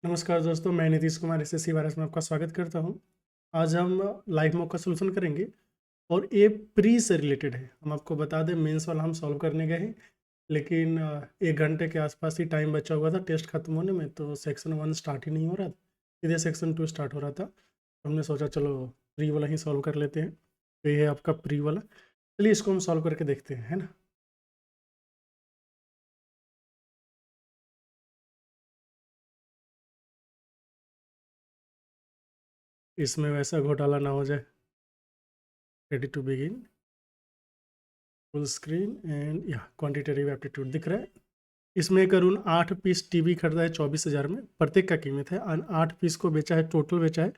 नमस्कार दोस्तों, मैं नीतीश कुमार एसएससी वायरस में आपका स्वागत करता हूं। आज हम लाइव मॉक का सोल्यूशन करेंगे और ये प्री से रिलेटेड है। हम आपको बता दें, मेंस वाला हम सॉल्व करने गए हैं, लेकिन 1 घंटे के आसपास ही टाइम बचा हुआ था टेस्ट खत्म होने में, तो सेक्शन 1 स्टार्ट ही नहीं हो रहा था, सीधे सेक्शन 2 स्टार्ट हो रहा था। तो हमने सोचा चलो प्री वाला ही सॉल्व कर लेते हैं। तो ये है आपका प्री वाला। चलिए इसको हम सॉल्व करके देखते हैं, है ना। इसमें वैसा घोटाला ना हो जाए। Ready to begin. Full screen and या क्वांटिटेटिव एप्टीट्यूड दिख रहा है। इसमें एक अरुण 8 पीस टीवी खरीदा है 24,000 में, प्रत्येक का कीमत है। 8 पीस को बेचा है, टोटल बेचा है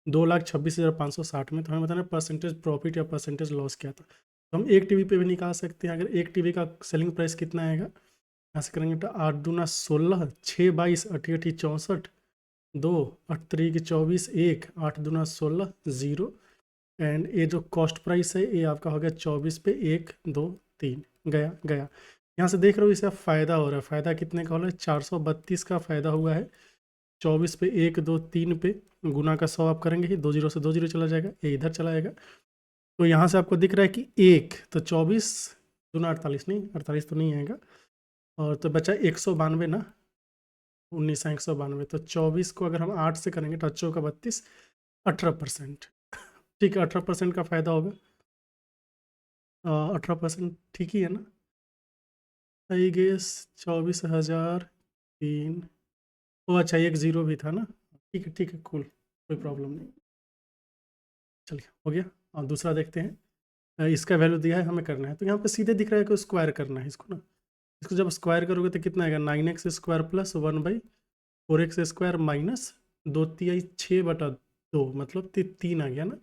2,26,560 में। तो हमें बताना परसेंटेज प्रॉफिट या परसेंटेज लॉस क्या था। तो हम एक टीवी पे भी निकाल सकते हैं। अगर एक टीवी का सेलिंग प्राइस कितना आएगा, यहाँ से करेंगे तो 8 दूना 16, 6 22, 8 8 64, 2 8 3 24, 1 8 दूना 16, 0। एंड ये जो कॉस्ट प्राइस है ये आपका हो गया 24 पे 1 2 3 गया गया। यहाँ से देख रहे हो इसे फ़ायदा हो रहा है। फ़ायदा कितने का हो रहा है? 432 का फ़ायदा हुआ है। 24 पे 1 2 3 पे गुना का 100 आप करेंगे ही, 2 जीरो से 2 जीरो चला जाएगा, ये इधर चला जाएगा। तो यहाँ से आपको दिख रहा है कि 1 तो 24 दूना 48, नहीं 48 तो नहीं आएगा। और तो बचा 192 ना, 19 192। तो 24 को अगर हम 8 से करेंगे तो 8 का 32, 18%। ठीक है, 18% का फ़ायदा होगा। 18% ठीक ही है ना। I guess 24,003। ओ अच्छा, एक ज़ीरो भी था ना। ठीक है कूल, कोई प्रॉब्लम नहीं। चलिए हो गया। और दूसरा देखते हैं। इसका वैल्यू दिया है, हमें करना है। तो यहाँ पे सीधे दिख रहा है कि स्क्वायर करना है इसको ना। इसको जब स्क्वायर करोगे तो कितना आएगा? 9x² प्लस 1/4x² माइनस 2/6/2, मतलब 3 आ गया ना।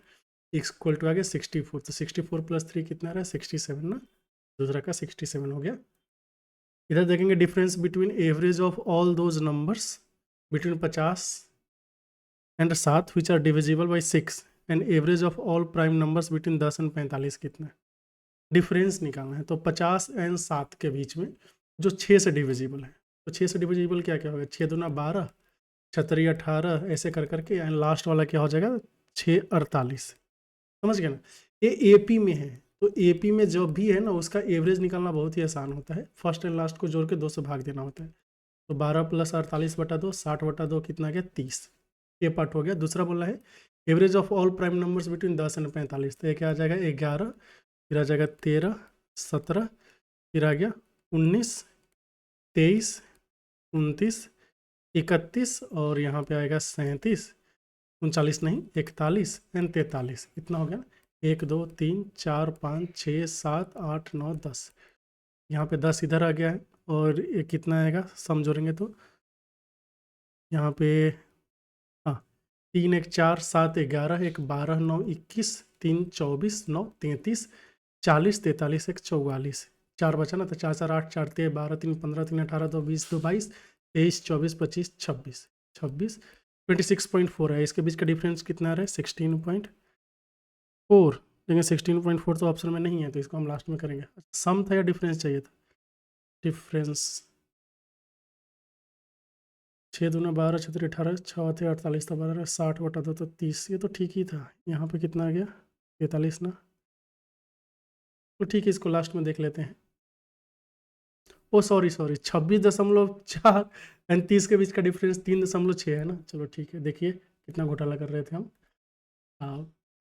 x इक्वल टू आ गया 64। तो 64 प्लस 3 कितना आ रहा है? 67 ना। दूसरा का 67 हो गया। इधर देखेंगे difference between average of all those numbers between 50 and 7 which are divisible by 6 and average of all prime numbers between 10 and 45 कितना है? डिफरेंस निकालना है। तो 50 एंड 7 के बीच में जो 6 से डिविजिबल है, तो 6 से डिविजिबल क्या क्या होगा? 6 दूना 12, 6 18, ऐसे कर करके एंड लास्ट वाला क्या हो जाएगा? 6 48। समझ गए ना। ये एपी में है, तो एपी में जो भी है ना उसका एवरेज निकालना बहुत ही आसान होता है। फर्स्ट एंड लास्ट को जोड़ के 2 से भाग देना होता है। तो 12 प्लस 48/2, 60/2 कितना गया? 30। ये पार्ट हो गया। दूसरा बोला है average of all prime numbers between 10 and 45। तो ये क्या आ जाएगा? 11, फिर आ जाएगा 13, 17, फिर आ गया 19, 23, 29, 31 और यहाँ पे आएगा 37, 39 नहीं 41 एंड 43। कितना हो गया? 1 2 3 4 5 6 7 8 9 10। यहाँ पे 10 इधर आ गया है। और ये कितना आएगा सम जोड़ेंगे तो यहाँ पे, हाँ, 3 1 4 7 11, 1 12 9 21, 3 24 9 33, 40 43, 1 44। 4 बचा ना, तो 4 4 8 4 13 12 3 15 3 18 2 20 2 22 23 24 25 26 26 26.4 है। इसके बीच का डिफरेंस कितना आ रहा है? 16.4। लेकिन 16.4 तो ऑप्शन में नहीं है, तो इसको हम लास्ट में करेंगे। सम था या डिफरेंस चाहिए था? डिफरेंस। 6 दूना 12, 6 3 18, 6 थे 48 था 12, 60/2 तो 30। ये तो ठीक ही था। यहाँ पे कितना आ गया? 43 ना। तो ठीक है, इसको लास्ट में देख लेते हैं। ओ सॉरी सॉरी, 26.4 एंड 30 के बीच का डिफरेंस 3.6 है ना। चलो ठीक है। देखिए कितना घोटाला कर रहे थे हम।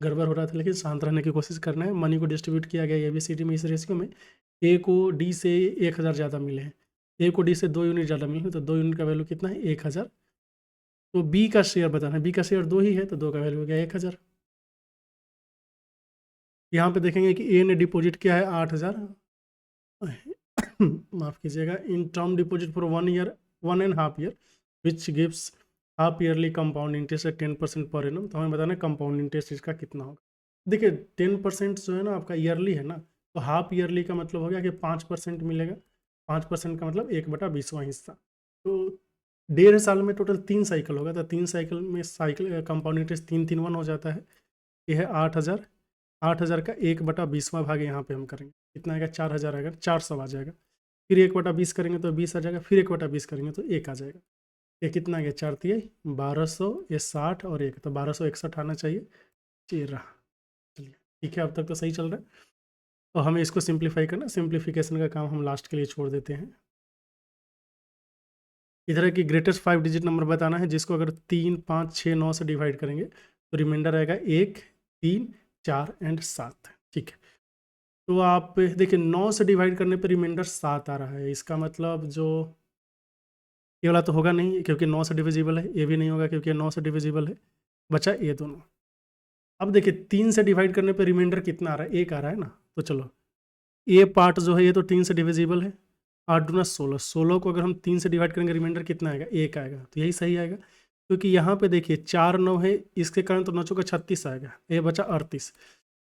गड़बड़ हो रहा था, लेकिन शांत रहने की कोशिश करना है। मनी को डिस्ट्रीब्यूट किया गया ABCD में इस रेशियो में। ए को डी से 1000 ज़्यादा मिले हैं, ए को डी से 2 यूनिट ज़्यादा मिले हैं, तो 2 यूनिट का वैल्यू कितना है? 1000। तो बी का शेयर बताना है। बी का शेयर 2 ही है, तो 2 का वैल्यू हो गया 1000। यहाँ पे देखेंगे कि ए ने डिपॉजिट किया है 8000, माफ़ कीजिएगा, in term deposit for 1 year 1.5 year which gives half yearly compound interest eight 10% per annum. तो हमें बताना है कंपाउंड इंटरेस्ट इसका कितना होगा। देखिए 10% जो है ना आपका ईयरली है ना, तो हाफ ईयरली का मतलब हो गया कि 5% मिलेगा। 5% का मतलब 1/20वां हिस्सा। तो 1.5 साल में टोटल 3 साइकिल होगा, तो 3 साइकिल में साइकिल कंपाउंड इंटरेस्ट 3 3 1 हो जाता है। ये है 8000। 8000 का 1/20वां भाग यहाँ पे हम करेंगे, कितना आएगा? 4000 आएगा, 400 आ जाएगा। फिर 1/20 करेंगे तो 20 आ जाएगा, फिर 1/20 करेंगे तो 1 आ जाएगा। ये कितना गया, 4 तिया 1200, ये 60 और एक तो 1261 आना चाहिए। ये रहा। चलिए ठीक है, अब तक तो सही चल रहा है। और हमें इसको सिंप्लीफाई करना, सिंप्लीफिकेशन का काम हम लास्ट के लिए छोड़ देते हैं। इधर की ग्रेटेस्ट 5 डिजिट नंबर बताना है, जिसको अगर 3, 5, 6, 9 से डिवाइड करेंगे तो रिमाइंडर आएगा 1, 3, 4 एंड 7। ठीक है, तो आप देखिए 9 से डिवाइड करने पर रिमाइंडर 7 आ रहा है। इसका मतलब जो ये वाला तो होगा नहीं क्योंकि 9 से डिविजिबल है, ये भी नहीं होगा क्योंकि 9 से डिविजिबल है, बचा ये दोनों। अब देखिए 3 से डिवाइड करने पर रिमाइंडर कितना आ रहा है, 1 आ रहा है ना। तो चलो ये पार्ट जो है ये तो 3 से डिविजिबल है। 8 दूना 16, 16 को अगर हम 3 से डिवाइड करेंगे रिमाइंडर कितना आएगा, 1 आएगा। तो यही सही आएगा क्योंकि यहाँ पे देखिए 4 9 है, इसके कारण तो 9 चौका 36 आएगा, ये बचा 38।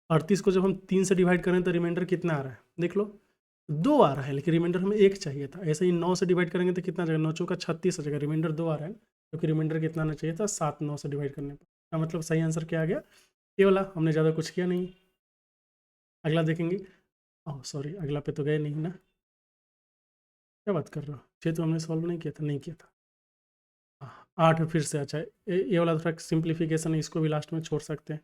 38 को जब हम 3 से डिवाइड करें तो रिमाइंडर कितना आ रहा है, देख लो 2 आ रहा है, लेकिन रिमाइंडर हमें 1 चाहिए था। ऐसे ही 9 से डिवाइड करेंगे तो कितना आ जाएगा, 9 चौका 36 आ जाएगा, रिमाइंडर 2 आ रहा है क्योंकि रिमाइंडर कितना आना चाहिए था, 7 9 से डिवाइड करने पर। का मतलब सही आंसर क्या आ गया, ये वाला। हमने ज़्यादा कुछ किया नहीं। अगला देखेंगे। ओह सॉरी, अगला पे तो गए नहीं ना, क्या बात कर रहे हो, 6 तो हमने सॉल्व नहीं किया था, नहीं किया था। 8 फिर से। अच्छा ये वाला थोड़ा सिंप्लीफिकेशन है, इसको भी लास्ट में छोड़ सकते हैं।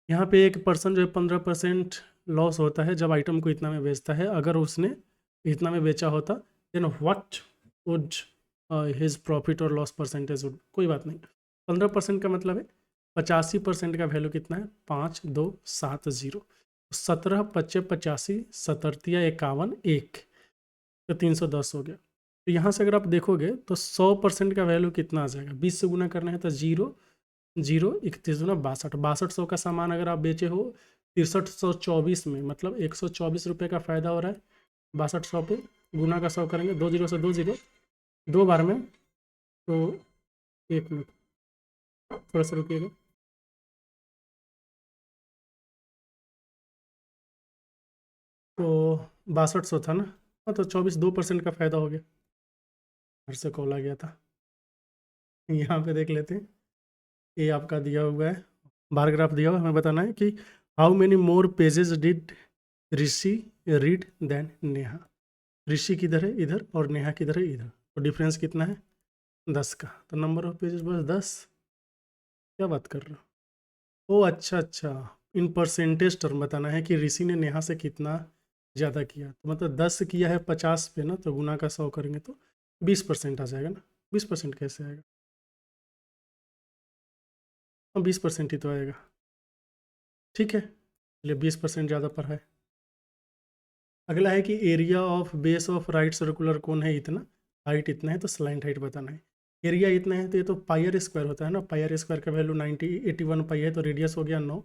यहाँ पे एक पर्सन जो है 15% लॉस होता है जब आइटम को इतना में बेचता है। अगर उसने इतना में बेचा होता then what would his profit और लॉस परसेंटेज वुड। कोई बात नहीं, 15% का मतलब है 85% का वैल्यू कितना है, 5 2 7 0। 17 25 85 सतरतिया 51 1, तो 310 हो गया। तो यहाँ से अगर आप देखोगे तो 100% का वैल्यू कितना आ जाएगा, 20 से गुना करना है तो 0 0 31 दूना 62, 6200 का सामान अगर आप बेचे हो 6324 में, मतलब 124 रुपये का फ़ायदा हो रहा है। 6200 पे गुना का 100 करेंगे, 2 0 से 2 0 2 बार में। तो एक मिनट थोड़ा सा रुकिएगा। तो 6200 था ना, हाँ तो 2% का फ़ायदा हो गया। घर से कॉल आ गया था। यहाँ पे देख लेते हैं, ये आपका दिया हुआ है, बार ग्राफ दिया हुआ है। हमें बताना है कि how many more pages did Rishi read then Neha. Rishi किधर है, इधर, और नेहा किधर है, इधर। तो डिफरेंस कितना है, 10 का। तो नंबर ऑफ पेजेस बस 10। क्या बात कर रहे हो, ओ अच्छा अच्छा, इन परसेंटेज टर्म बताना है कि ऋषि ने नेहा से कितना ज़्यादा किया। तो मतलब 10 किया है 50 पे ना, तो गुना का 100 करेंगे तो 20% आ जाएगा ना। 20% कैसे आएगा, हाँ 20% ही तो आएगा। ठीक है, चलिए 20% ज़्यादा पर है। अगला है कि area of base of right circular cone है इतना, हाइट इतना है, तो स्लाइंट हाइट बताना है। एरिया इतना है तो ये तो पायर स्क्वायर होता है ना, पायर स्क्वायर का वैल्यू 81 पाई है, तो रेडियस हो गया 9।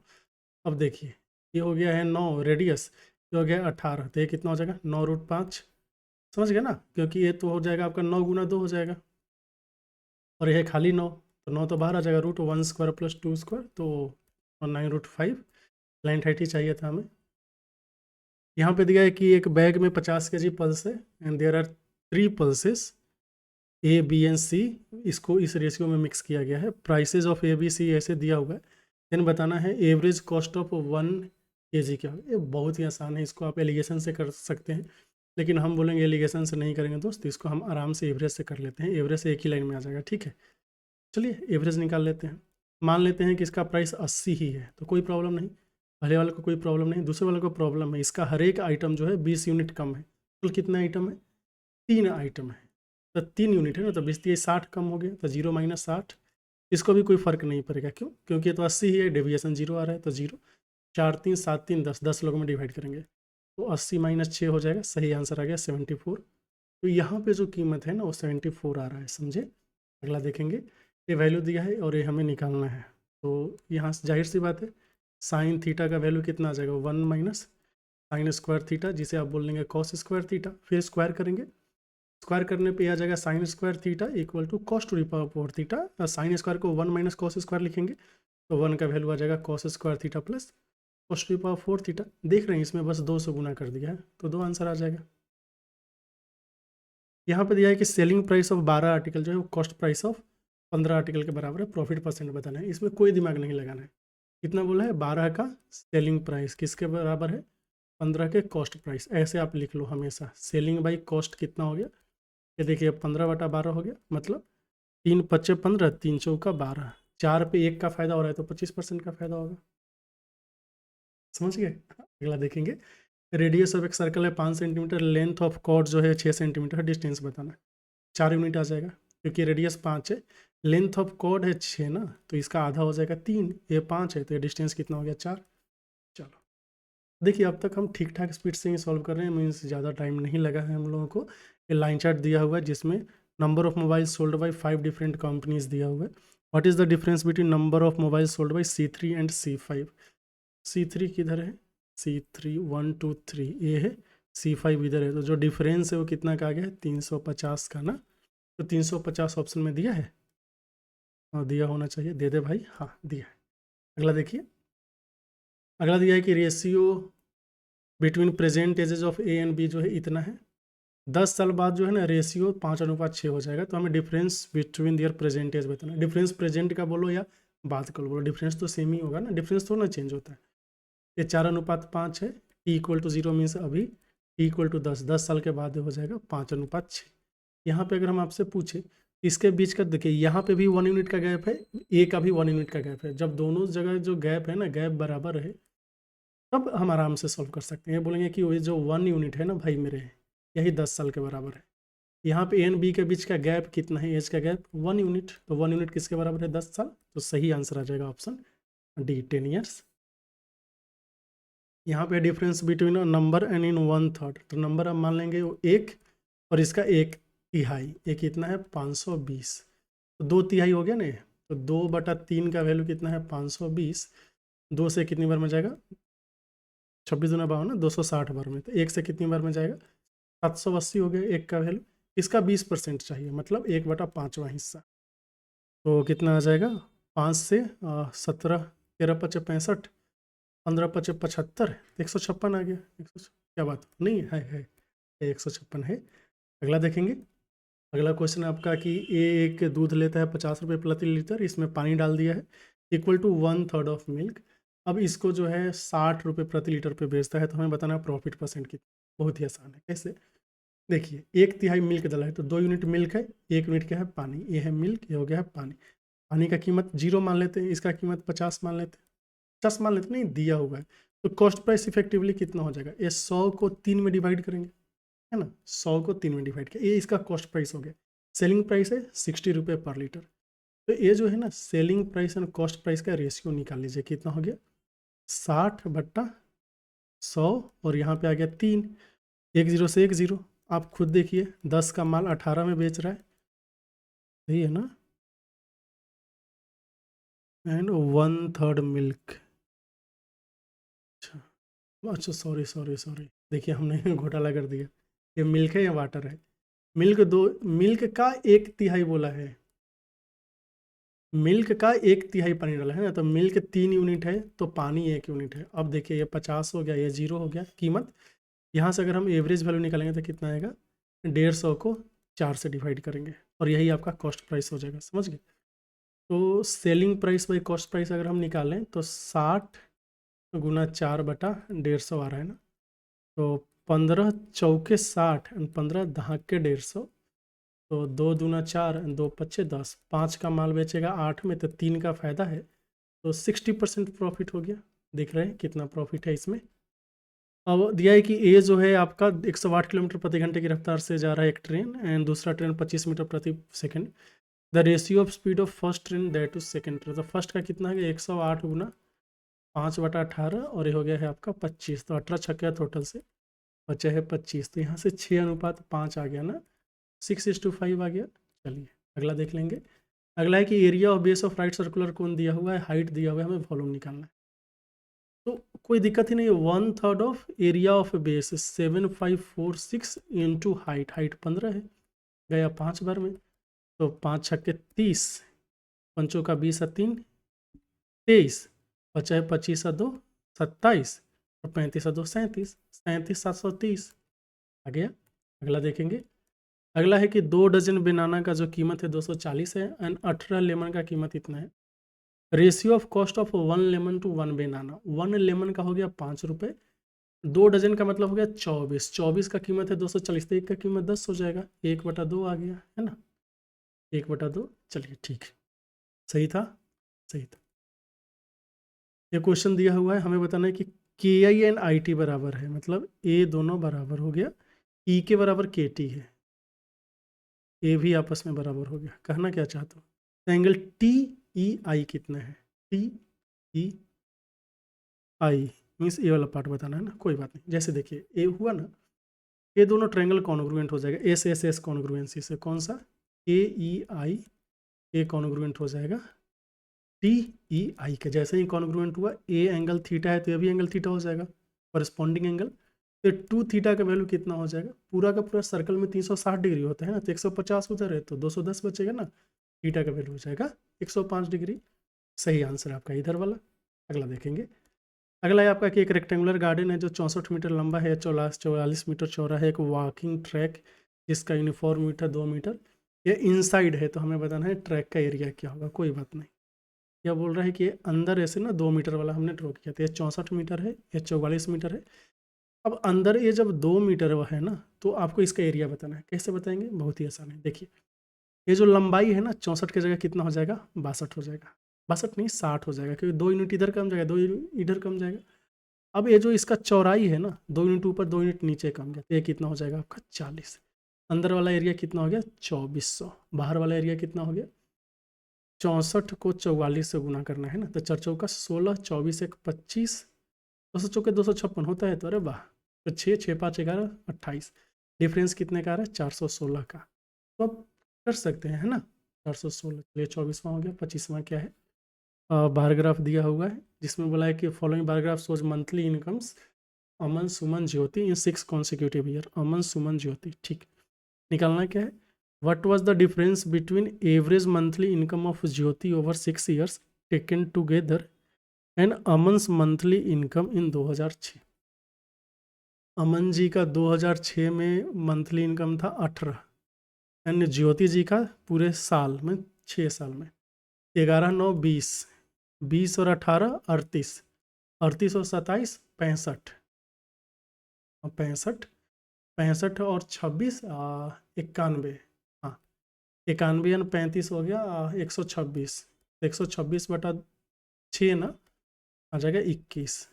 अब देखिए ये हो गया है 9 रेडियस, ये हो गया 18, तो ये कितना हो जाएगा 9√5। समझ गया ना, क्योंकि ये तो हो जाएगा आपका 9 गुना 2 हो जाएगा, और यह खाली 9, तो 9 तो बाहर आ जाएगा, √1 स्क्वायर प्लस 2 स्क्वायर, तो 9√5। स्लाइंट हाइट ही चाहिए था हमें। यहाँ पे दिया है कि एक बैग में 50 kg पल्स है and there are 3 pulses A B and C, इसको इस रेशियो में मिक्स किया गया है। Prices of A B C ऐसे दिया हुआ है। देन बताना है एवरेज कॉस्ट ऑफ 1 kg क्या है। ये बहुत ही आसान है, इसको आप एलिगेशन से कर सकते हैं, लेकिन हम बोलेंगे एलिगेशन से नहीं करेंगे दोस्त, इसको हम आराम से एवरेज से कर लेते हैं। एवरेज से एक ही लाइन में आ जाएगा, ठीक है। चलिए एवरेज निकाल लेते हैं। मान लेते हैं कि इसका प्राइस 80 ही है, तो कोई प्रॉब्लम नहीं, पहले वाले को कोई प्रॉब्लम नहीं, दूसरे वाले को प्रॉब्लम है। इसका हर एक आइटम जो है 20 यूनिट कम है। तो कितना आइटम है, 3 आइटम है, तो 3 यूनिट है ना, तो 20 60 कम हो गया, तो 0 - 60। इसको भी कोई फ़र्क नहीं पड़ेगा, क्यों, क्योंकि ये तो 80 ही है, डेविएशन 0 आ रहा है, तो 0। 4 3 7 3 10, 10 लोगों में डिवाइड करेंगे तो 80 - 6 हो जाएगा, सही आंसर आ गया 74। तो यहाँ पे जो कीमत है ना वो 74 आ रहा है, समझे। अगला देखेंगे, ये वैल्यू दिया है और ये हमें निकालना है। तो यहाँ से जाहिर सी बात है साइन थीटा का वैल्यू कितना आ जाएगा, 1 माइनस साइन स्क्वायर थीटा, जिसे आप बोल देंगे कॉस स्क्वायर थीटा। फिर स्क्वायर करेंगे, स्क्वायर करने पे आ जाएगा sine square theta equal to cos to the power 4 theta. Sine square को 1 माइनस कॉस स्क्वायर लिखेंगे, तो 1 का वैल्यू आ जाएगा cos square theta plus cos to the power 4 theta. देख रहे हैं इसमें बस 2 से गुना कर दिया है, तो 2 आंसर आ जाएगा। यहाँ पे दिया है कि सेलिंग प्राइस ऑफ 12 आर्टिकल जो है वो कॉस्ट प्राइस ऑफ 15 आर्टिकल के बराबर है। प्रॉफिट परसेंट बताना है, इसमें कोई दिमाग नहीं लगाना है। कितना बोला है, 12 का सेलिंग प्राइस किसके बराबर है, 15 के कॉस्ट प्राइस। ऐसे आप लिख लो हमेशा, सेलिंग बाई कॉस्ट कितना हो गया, ये देखिए 15/12 हो गया, मतलब 3 पच्चे 15, 3 चौका 12, 4 पे 1 का फायदा हो रहा है तो 25% का फायदा होगा। समझ गए? अगला देखेंगे, रेडियस ऑफ एक सर्कल है 5 सेंटीमीटर, लेंथ ऑफ कॉर्ड जो है 6 सेंटीमीटर, डिस्टेंस बताना है। 4 यूनिट आ जाएगा क्योंकि रेडियस 5 है, लेंथ ऑफ कॉर्ड है 6 ना, तो इसका आधा हो जाएगा 3, ये 5 है तो ये डिस्टेंस कितना हो गया 4। चलो देखिए अब तक हम ठीक ठाक स्पीड से ही सॉल्व कर रहे हैं, मीन्स ज़्यादा टाइम नहीं लगा है हम लोगों को। ये लाइन चार्ट दिया हुआ है जिसमें number of mobile sold by 5 different companies दिया हुआ है। What is the difference between number of mobile sold by C3 and C5? C3 किधर है? C3 1 2 3 ये है, C5 इधर है, तो जो डिफरेंस है वो कितना का आ गया है? 350 का ना, तो 350 ऑप्शन में दिया है। हाँ दिया होना चाहिए, दे दे भाई, हाँ दिया है। अगला देखिए, अगला दिया है कि ratio between present ages of A and B जो है इतना है। 10 साल बाद जो है ना रेशियो 5:6 हो जाएगा, तो हमें difference between their present age बताना। डिफरेंस प्रेजेंट का बोलो या बाद का बोलो, डिफरेंस तो सेम ही होगा ना, डिफरेंस तो ना चेंज होता है। ये 4:5 है, T=0 मीन्स अभी, T=10, 10 साल के बाद हो जाएगा 5:6। यहाँ पे अगर हम आपसे पूछे इसके बीच का, देखिए यहाँ पे भी 1 यूनिट का गैप है, ए का भी 1 यूनिट का गैप है। जब दोनों जगह जो गैप है ना, गैप बराबर है, तब हम आराम से सॉल्व कर सकते हैं। बोलेंगे कि वो जो 1 यूनिट है ना भाई मेरे, यही 10 साल के बराबर है। यहाँ पे ए एंड बी के बीच का गैप कितना है, एज का गैप 1 यूनिट, तो 1 यूनिट किसके बराबर है? 10 साल। तो सही आंसर आ जाएगा ऑप्शन डी, 10 ईयर्स। यहाँ पे difference between a number and in 1/3, तो नंबर हम मान लेंगे वो 1 और इसका 1/3, ये कितना है? 520, तो 2/3 हो गया ना ये, तो 2/3 का वैल्यू कितना है? 520। 2 से कितनी बार में जाएगा? 26 दूना 52 ना, 260 बार में, तो 1 से कितनी बार में जाएगा? 780 हो गया एक का वैल्यू। इसका 20% चाहिए, मतलब 1/5वां हिस्सा, तो कितना आ जाएगा? 5 से 17, 13 पचे 65, 15 पचे 75, 156 आ गया। 100, क्या बात नहीं है 156 है। अगला देखेंगे, अगला क्वेश्चन है आपका कि एक दूध लेता है 50 रुपये प्रति लीटर, इसमें पानी डाल दिया है इक्वल टू 1/3 ऑफ मिल्क। अब इसको जो है 60 रुपये प्रति लीटर पे बेचता है, तो हमें बताना प्रॉफिट परसेंट कितना। बहुत ही आसान है, कैसे? देखिए 1/3 मिल्क डाला है, तो 2 यूनिट मिल्क है, 1 यूनिट क्या है? पानी। ये है मिल्क, ये हो गया है पानी। पानी का कीमत 0 मान लेते हैं, इसका कीमत 50 मान लेते हैं, 50 मान लेते नहीं, दिया हुआ है। तो कॉस्ट प्राइस इफेक्टिवली कितना हो जाएगा? ये 100 को 3 में डिवाइड करेंगे, है ना, 100 को 3 में डिवाइड किया, ये इसका कॉस्ट प्राइस हो गया। सेलिंग प्राइस है 60 रुपये पर लीटर, तो ये जो है ना selling price and cost price का रेशियो निकाल लीजिए, कितना हो गया? 60/100, और यहाँ पे आ गया 3, 1 0 से 1 0। आप खुद देखिए 10 का माल 18 में बेच रहा है, सही है ना, एंड 1/3 मिल्क। अच्छा अच्छा, सॉरी सॉरी सॉरी, देखिए हमने घोटाला कर दिया, ये मिल्क है या वाटर है? मिल्क दो, मिल्क का 1/3 बोला है, मिल्क का 1/3 पानी डाला है ना, तो मिल्क 3 यूनिट है तो पानी 1 यूनिट है। अब देखिए ये 50 हो गया, ये 0 हो गया कीमत। यहाँ से अगर हम एवरेज वैल्यू निकालेंगे तो कितना आएगा? 150 को 4 से डिवाइड करेंगे और यही आपका कॉस्ट प्राइस हो जाएगा, समझ गए? तो selling price by cost price अगर हम निकालें तो 60 गुना 4/150 आ रहा है ना, तो 15 चौके 60 एंड 15 दहाके 150, तो 2 दूना 4, 2 पच्चे 10, 5 का माल बेचेगा 8 में, तो 3 का फ़ायदा है, तो 60% प्रॉफिट हो गया। देख रहे हैं कितना प्रॉफिट है इसमें। अब दिया है कि ए जो है आपका 108 किलोमीटर प्रति घंटे की रफ्तार से जा रहा है एक ट्रेन, एंड दूसरा ट्रेन 25 मीटर प्रति second. The ratio of speed of first train that to second train, तो फर्स्ट का कितना है? 108 गुना 5/18, और ये हो गया है आपका 25, तो 18 छक्के टोटल से बचा है 25, तो यहाँ से 6:5 आ गया ना, 6:5 आ गया। चलिए अगला देख लेंगे। अगला है कि area of base of right circular cone दिया हुआ है, हाइट दिया हुआ है, हमें वॉल्यूम निकालना है, तो कोई दिक्कत ही नहीं है। 1/3 of area of base 7546 into height, height 15 है, गया 5 बार में, तो 5 छक्के 30, पंचों का 20 और 3 23, बचा है 25 और 2 27, और 35 और 2 37, 37,730 आ गया। अगला देखेंगे, अगला है कि 2 डजन बनाना का जो कीमत है 240 है, एंड 18 लेमन का कीमत इतना है। Ratio of cost of 1 lemon to 1 banana, 1 lemon का हो गया 5 रुपये, 2 डजन का मतलब हो गया 24, 24 का कीमत है 240, तो 1 का कीमत 10 हो जाएगा, 1/2 आ गया है ना, 1/2। चलिए ठीक है, सही था, सही था। ये क्वेश्चन दिया हुआ है, हमें बताना है कि के आई एंड आई टी बराबर है, मतलब ए दोनों बराबर हो गया, ई के बराबर के टी है, ए भी आपस में बराबर हो गया। कहना क्या चाहता हूँ, तो एंगल टी ई आई कितना है, टी ई आई मीन्स ए वाला पार्ट बताना है ना, कोई बात नहीं। जैसे देखिए ए हुआ ना, ये दोनों ट्रायंगल कॉन्ग्रुएंट हो जाएगा, एस एस एस कॉन्ग्रुएंसी से, कौन सा, ए ई आई, ए कॉन्ग्रुएंट हो जाएगा टी ई आई के। जैसे ही कॉन्ग्रुएंट हुआ, ए एंगल थीटा है तो ये भी एंगल थीटा हो जाएगा, कॉरस्पॉन्डिंग एंगल। तो 2 थीटा का वैल्यू कितना हो जाएगा, पूरा का पूरा सर्कल में 360 डिग्री होता है ना, तो 150 उधर है तो 210 बचेगा ना, थीटा का वैल्यू हो जाएगा 105 डिग्री। सही आंसर आपका इधर वाला। अगला देखेंगे, अगला है आपका कि एक रेक्टेंगुलर गार्डन है जो 64 मीटर लंबा है, 44 मीटर चौड़ा है, एक वॉकिंग ट्रैक जिसका यूनिफॉर्म मीटर 2 मीटर, ये इनसाइड है, तो हमें बताना है ट्रैक का एरिया क्या होगा। कोई बात नहीं, यह बोल रहा है कि अंदर ऐसे ना 2 मीटर वाला हमने ड्रॉ किया था, ये 64 मीटर है, ये 44 मीटर है। अब अंदर ये जब 2 मीटर है ना, तो आपको इसका एरिया बताना है। कैसे बताएंगे, बहुत ही आसान है। देखिए ये जो लंबाई है ना, 64 की जगह कितना हो जाएगा, 62 हो जाएगा, 62 नहीं 60 हो जाएगा, क्योंकि 2 यूनिट इधर कम जाएगा, 2 इधर कम जाएगा। अब ये जो इसका चौड़ाई है ना, 2 यूनिट ऊपर 2 यूनिट नीचे कम गया, तो ये कितना हो जाएगा आपका 40। अंदर वाला एरिया कितना हो गया 2400, बाहर वाला एरिया कितना हो गया, 64 को 44 से गुना करना है ना, तो 4 चौका 16, 24 एक 25, 200 चौके 256 होता है, तो अरे वाह, तो 6 6 5 11 28, डिफरेंस कितने का आ रहा है 416 का। तो अब कर सकते हैं है ना, 416, चलिए 24वां हो गया, 25वां क्या है, बारग्राफ दिया हुआ है जिसमें बोला है कि following bar graph shows monthly incomes Aman Suman Jyoti in 6 consecutive year. Aman Suman Jyoti, ठीक, निकालना क्या है, what was the difference between average monthly income of Jyoti over 6 years taken together and Aman's monthly income in 2006। Aman ji का 2006 में मंथली इनकम था 18, एंड ज्योति जी का पूरे साल में 6 साल में 11 9 20, 20 और 18 38, 38 और 27 65, 65 65 और 26 91, हाँ 91 और 35 हो गया 126, 126/6 ना आ जाएगा 21,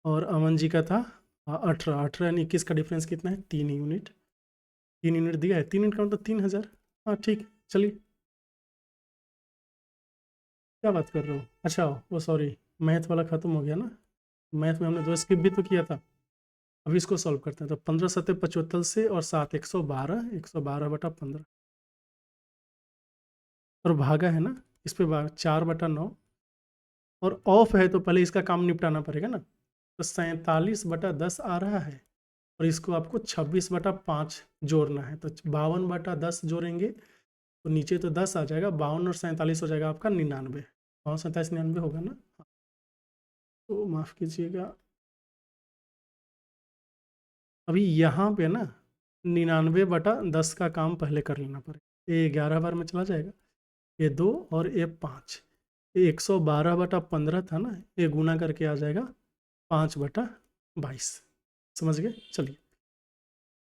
और अमन जी का था 18, 18 यानी 21 का डिफरेंस कितना है 3 यूनिट, 3 यूनिट दिया है, 3 यूनिट का मतलब 3000। हाँ ठीक, चलिए क्या बात कर रहे हो, अच्छा वो सॉरी, मैथ वाला ख़त्म हो गया ना, मैथ में हमने 2 स्किप भी तो किया था। अभी इसको सॉल्व करते हैं, तो 15 सत्ते 75 से और 7 112, 112/15 और भागा है ना, इस पे 4/9, और ऑफ है तो पहले इसका काम निपटाना पड़ेगा ना, तो 47/10 आ रहा है, और इसको आपको 26/5 जोड़ना है, तो 52/10 जोड़ेंगे तो नीचे तो 10 आ जाएगा, 52 और 47 हो जाएगा आपका 99, 52 47 99 होगा ना, तो माफ़ कीजिएगा, अभी यहाँ पे ना 99/10 का काम पहले कर लेना पड़ेगा, ये 11 बार में चला जाएगा, ये 2 और ये 5, ये 112/15 था ना, ये गुना करके आ जाएगा 5/22, समझ गए। चलिए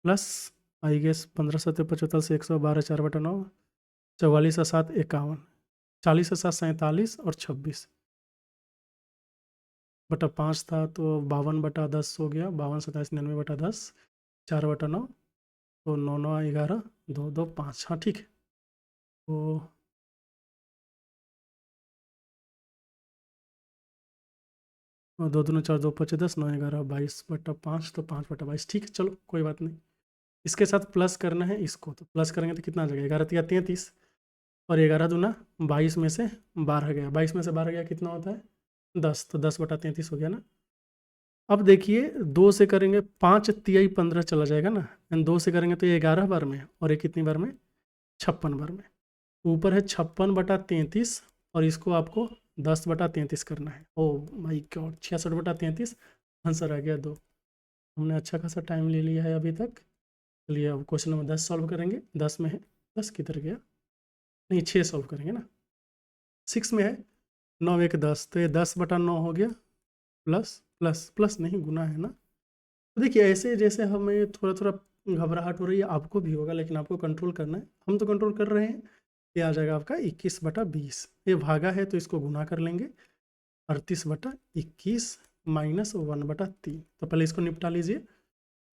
प्लस आई गेस 15 सत्ते 75 से 112, 4/9, 44 और 7 51, 40 और 7 47 और 26/5 था, तो 52/10 हो गया, 52 27 99/10, 4/9, तो 9 9 11 2 2 5, हाँ ठीक है, तो 2 2 4 2 5 10 9 11 22/5, तो 5/22, ठीक है, चलो कोई बात नहीं। इसके साथ प्लस करना है इसको, तो प्लस करेंगे तो कितना आ जाएगा, 11 तिया 33, और 11 दूना 22 में से 12 गया, 22 में से 12 गया कितना होता है 10, तो 10/33 हो गया ना। अब देखिए 2 से करेंगे 5 तियाई 15 चला जाएगा ना, एंड 2 से करेंगे तो ये 11 बार में, और ये कितनी बार में 56 बार में, ऊपर है 56/33, और इसको आपको 10/33 करना है। ओ माई गॉड, 66/33 आंसर आ गया 2। हमने अच्छा खासा टाइम ले लिया है अभी तक। चलिए अब क्वेश्चन नंबर 10 सॉल्व करेंगे, 10 में है, 10 किधर गया, नहीं 6 सॉल्व करेंगे ना, 6 में है 9 1 10, तो ये 10/9 हो गया, प्लस प्लस प्लस नहीं गुना है ना, तो देखिए ऐसे जैसे हमें थोड़ा थोड़ा घबराहट हो रही है, आपको भी होगा, लेकिन आपको कंट्रोल करना है। हम तो कंट्रोल कर रहे हैं। ये आ जाएगा आपका 21/20। ये भागा है तो इसको गुना कर लेंगे। 38/21 माइनस 1/3। तो पहले इसको निपटा लीजिए।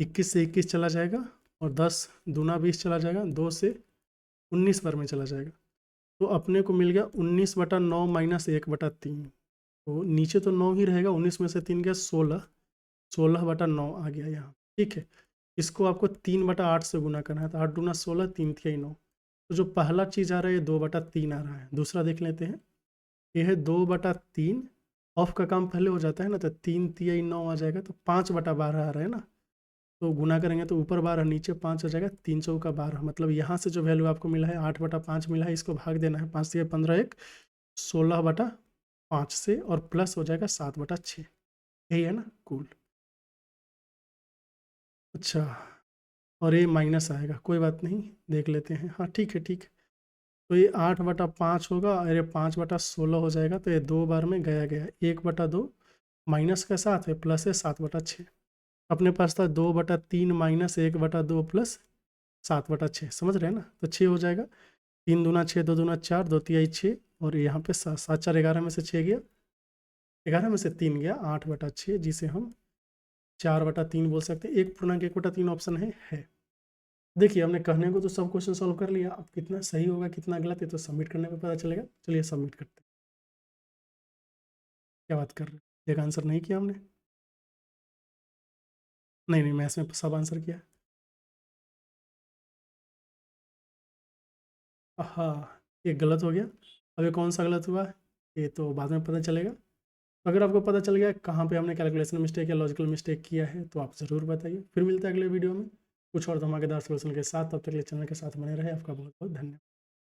21 से 21 चला जाएगा और 10 दूना 20 चला जाएगा, 2 से 19 बार में चला जाएगा। तो अपने को मिल गया 19/9 माइनस 1/3। तो नीचे तो 9 ही रहेगा, 19 में से 3 गया 16, 16/9 आ गया यहाँ। ठीक है, इसको आपको 3/8 से गुना करना है। तो 8 दूना 16, 3 तिया 9। तो जो पहला चीज़ आ रहा है ये 2/3 आ रहा है। दूसरा देख लेते हैं, ये है 2/3। ऑफ का काम पहले हो जाता है ना, तो 3 तिया 9 आ जाएगा। तो 5/12 आ रहा है ना, तो गुना करेंगे तो ऊपर 12 नीचे 5 हो जाएगा। 3 चौका 12, मतलब यहाँ से जो वैल्यू आपको मिला है 8/5 मिला है, इसको भाग देना है। 5 तिया 15, 1 16/5 से, और प्लस हो जाएगा 7/6। यही है ना कुल। अच्छा, और ये माइनस आएगा, कोई बात नहीं, देख लेते हैं। हाँ ठीक है, ठीक है। तो ये 8/5 होगा और ये 5/16 हो जाएगा। तो ये 2 बार में गया गया, 1/2 माइनस का 7 है, प्लस है 7/6। अपने पास था 2/3 माइनस 1/2 प्लस 7/6, समझ रहे हैं ना। तो 6 हो जाएगा। 3 दूना 6, 2 दूना 4, 2 तिहाई 6, और यहाँ पे 7, 7 4 11 में से 6 गया, 11 में से 3 गया, 8/6, जिसे हम 4/3 बोल सकते हैं। 1/1/3 ऑप्शन है। देखिए हमने कहने को तो सब क्वेश्चन सॉल्व कर लिया, अब कितना सही होगा कितना गलत है तो सबमिट करने पे पता चलेगा। चलिए सबमिट करते हैं। क्या बात कर रहे हैं, एक आंसर नहीं किया हमने? नहीं नहीं, मैथ्स में सब आंसर किया। हाँ, ये गलत हो गया। अब ये कौन सा गलत हुआ, ये तो बाद में पता चलेगा। तो अगर आपको पता चल गया कहाँ पे हमने कैलकुलेशन मिस्टेक या लॉजिकल मिस्टेक किया है तो आप ज़रूर बताइए। फिर मिलते हैं अगले वीडियो में कुछ और धमाकेदार सोल्यूशन के साथ। तब तक के लिए चैनल के साथ बने रहे। आपका बहुत बहुत धन्यवाद।